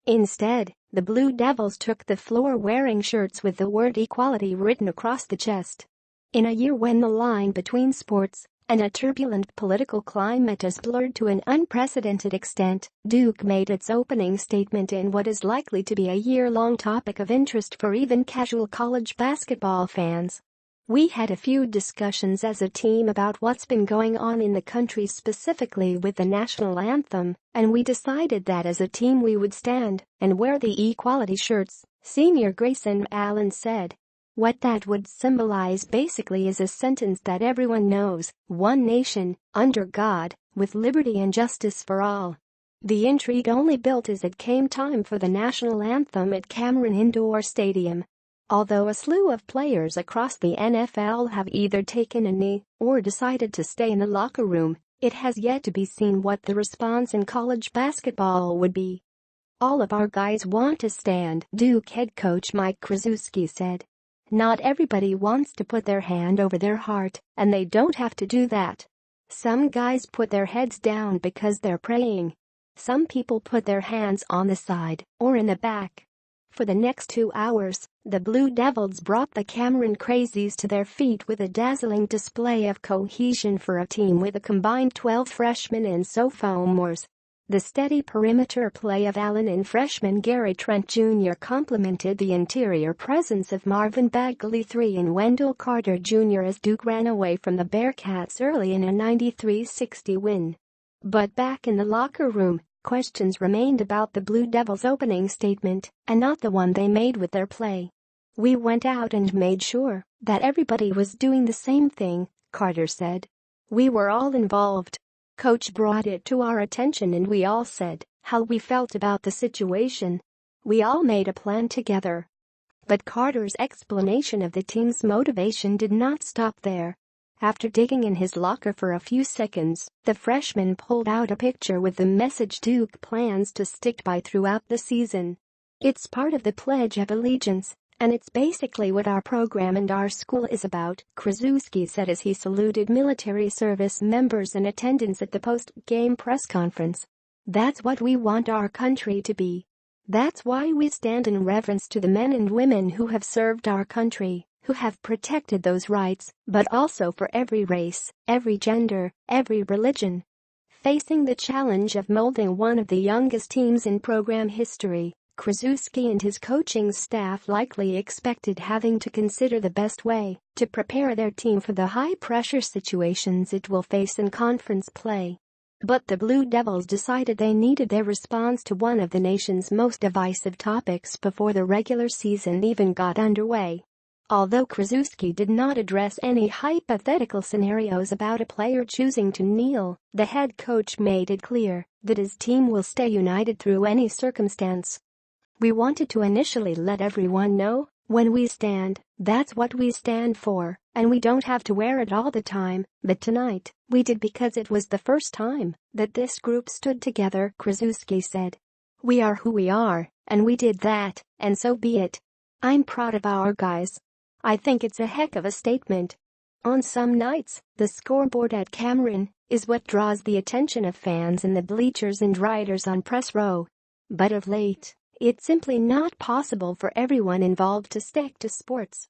Instead, the Blue Devils took the floor wearing shirts with the word equality written across the chest. In a year when the line between sports and a turbulent political climate is blurred to an unprecedented extent, Duke made its opening statement in what is likely to be a year-long topic of interest for even casual college basketball fans. We had a few discussions as a team about what's been going on in the country, specifically with the national anthem, and we decided that as a team we would stand and wear the equality shirts, senior Grayson Allen said. What that would symbolize basically is a sentence that everyone knows: one nation, under God, with liberty and justice for all. The intrigue only built as it came time for the national anthem at Cameron Indoor Stadium. Although a slew of players across the NFL have either taken a knee or decided to stay in the locker room, it has yet to be seen what the response in college basketball would be. All of our guys want to stand, Duke head coach Mike Krzyzewski said. Not everybody wants to put their hand over their heart, and they don't have to do that. Some guys put their heads down because they're praying. Some people put their hands on the side or in the back. For the next 2 hours, the Blue Devils brought the Cameron Crazies to their feet with a dazzling display of cohesion for a team with a combined 12 freshmen and sophomores. The steady perimeter play of Allen and freshman Gary Trent Jr. complemented the interior presence of Marvin Bagley III and Wendell Carter Jr. as Duke ran away from the Bearcats early in a 93-60 win. But back in the locker room, questions remained about the Blue Devils' opening statement, and not the one they made with their play. We went out and made sure that everybody was doing the same thing, Carter said. We were all involved. Coach brought it to our attention and we all said how we felt about the situation. We all made a plan together. But Carter's explanation of the team's motivation did not stop there. After digging in his locker for a few seconds, the freshman pulled out a picture with the message Duke plans to stick by throughout the season. It's part of the Pledge of Allegiance, and it's basically what our program and our school is about, Krzyzewski said as he saluted military service members in attendance at the post-game press conference. That's what we want our country to be. That's why we stand in reverence to the men and women who have served our country, who have protected those rights, but also for every race, every gender, every religion. Facing the challenge of molding one of the youngest teams in program history, Krzyzewski and his coaching staff likely expected having to consider the best way to prepare their team for the high-pressure situations it will face in conference play. But the Blue Devils decided they needed their response to one of the nation's most divisive topics before the regular season even got underway. Although Krzyzewski did not address any hypothetical scenarios about a player choosing to kneel, the head coach made it clear that his team will stay united through any circumstance. We wanted to initially let everyone know, when we stand, that's what we stand for, and we don't have to wear it all the time, but tonight, we did because it was the first time that this group stood together, Krzyzewski said. We are who we are, and we did that, and so be it. I'm proud of our guys. I think it's a heck of a statement. On some nights, the scoreboard at Cameron is what draws the attention of fans in the bleachers and writers on press row. But of late, it's simply not possible for everyone involved to stick to sports.